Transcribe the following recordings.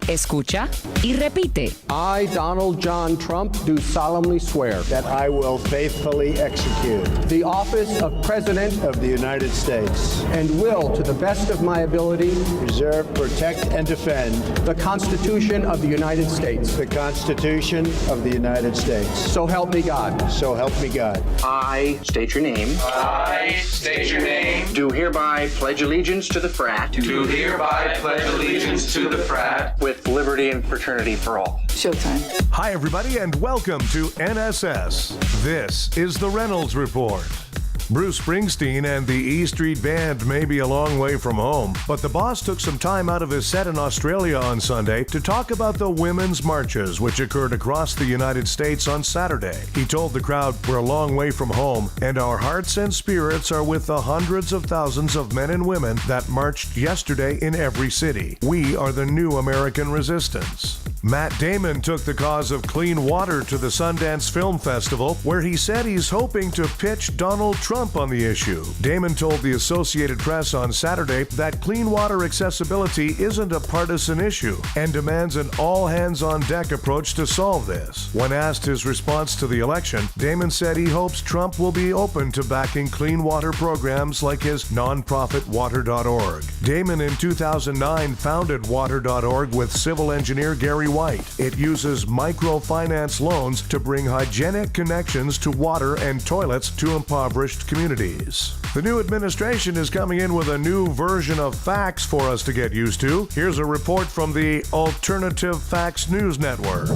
Escucha y repite. I, Donald John Trump, do solemnly swear that I will faithfully execute the office of President of the United States and will, to the best of my ability, preserve, protect, and defend the Constitution of the United States. the Constitution of the United States. So help me God. So help me God. I state your name. I state your name. Do hereby pledge allegiance to the frat. Do hereby pledge allegiance to the frat. With liberty and fraternity for all. Showtime. Hi, everybody, and welcome to NSS. This is the Reynolds Report. Bruce Springsteen and the E Street Band may be a long way from home, but the boss took some time out of his set in Australia on Sunday to talk about the women's marches which occurred across the United States on Saturday. He told the crowd, "We're a long way from home, and our hearts and spirits are with the hundreds of thousands of men and women that marched yesterday in every city. We are the new American resistance." Matt Damon took the cause of clean water to the Sundance Film Festival, where he said he's hoping to pitch Donald Trump on the issue. Damon told the Associated Press on Saturday that clean water accessibility isn't a partisan issue and demands an all-hands-on-deck approach to solve this. When asked his response to the election, Damon said he hopes Trump will be open to backing clean water programs like his nonprofit Water.org. Damon in 2009 founded Water.org with civil engineer Gary White. It uses microfinance loans to bring hygienic connections to water and toilets to impoverished communities. The new administration is coming in with a new version of facts for us to get used to. Here's a report from the Alternative Facts News Network.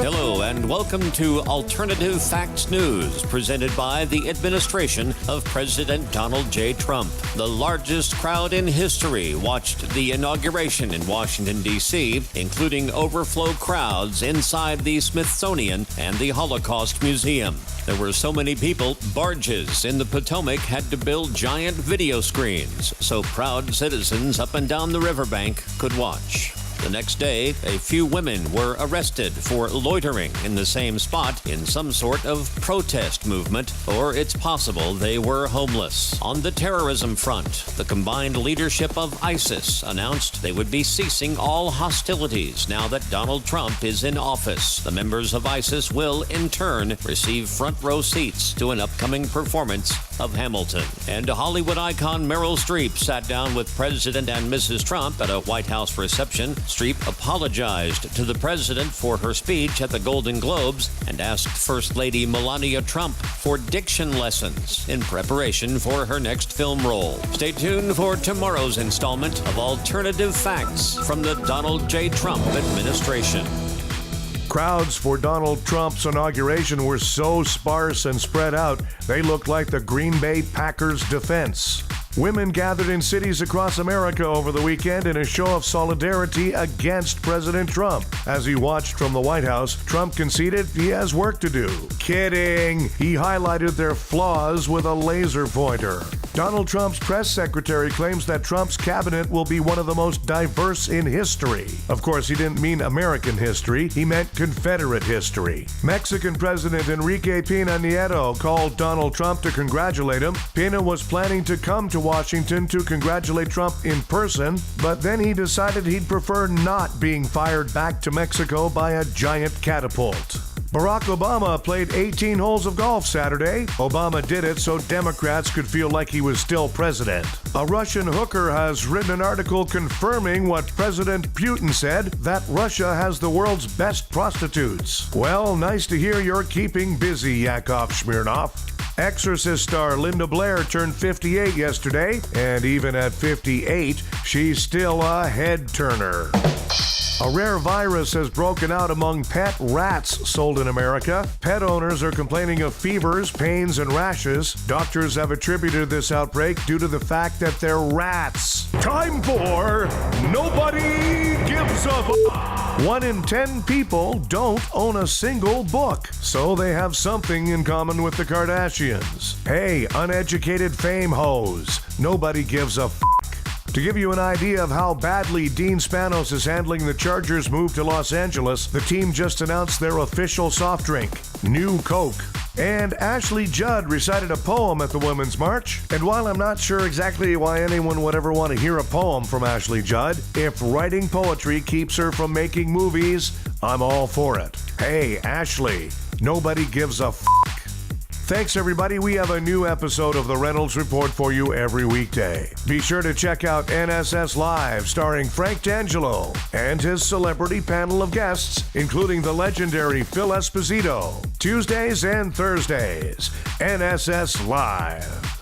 Hello and welcome to Alternative Facts News, presented by the administration of President Donald J. Trump. The largest crowd in history watched the inauguration in Washington, D.C., including overflow crowds inside the Smithsonian and the Holocaust Museum. There were so many people, barges in the Potomac had to build giant video screens so proud citizens up and down the riverbank could watch. The next day, a few women were arrested for loitering in the same spot in some sort of protest movement, or it's possible they were homeless. On the terrorism front, the combined leadership of ISIS announced they would be ceasing all hostilities now that Donald Trump is in office. The members of ISIS will, in turn, receive front row seats to an upcoming performance of Hamilton. And Hollywood icon Meryl Streep sat down with President and Mrs. Trump at a White House reception. Streep apologized to the president for her speech at the Golden Globes and asked First Lady Melania Trump for diction lessons in preparation for her next film role. Stay tuned for tomorrow's installment of Alternative Facts from the Donald J. Trump administration. Crowds for Donald Trump's inauguration were so sparse and spread out, they looked like the Green Bay Packers defense. Women gathered in cities across America over the weekend in a show of solidarity against President Trump. As he watched from the White House, Trump conceded he has work to do. Kidding! He highlighted their flaws with a laser pointer. Donald Trump's press secretary claims that Trump's cabinet will be one of the most diverse in history. Of course, he didn't mean American history, he meant Confederate history. Mexican President Enrique Pena Nieto called Donald Trump to congratulate him. Pena was planning to come to Washington to congratulate Trump in person, but then he decided he'd prefer not being fired back to Mexico by a giant catapult. Barack Obama played 18 holes of golf Saturday. Obama did it so Democrats could feel like he was still president. A Russian hooker has written an article confirming what President Putin said, that Russia has the world's best prostitutes. Well, nice to hear you're keeping busy, Yakov Smirnoff. Exorcist star Linda Blair turned 58 yesterday, and even at 58, she's still a head-turner. A rare virus has broken out among pet rats sold in America. Pet owners are complaining of fevers, pains, and rashes. Doctors have attributed this outbreak due to the fact that they're rats. Time for Nobody Gives a F***. 1 in 10 people don't own a single book, so they have something in common with the Kardashians. Hey, uneducated fame hoes. Nobody gives a f***. To give you an idea of how badly Dean Spanos is handling the Chargers' move to Los Angeles, the team just announced their official soft drink, New Coke. And Ashley Judd recited a poem at the Women's March. And while I'm not sure exactly why anyone would ever want to hear a poem from Ashley Judd, if writing poetry keeps her from making movies, I'm all for it. Hey, Ashley, nobody gives a f***. Thanks, everybody. We have a new episode of the Reynolds Report for you every weekday. Be sure to check out NSS Live, starring Frank D'Angelo and his celebrity panel of guests, including the legendary Phil Esposito. Tuesdays and Thursdays, NSS Live.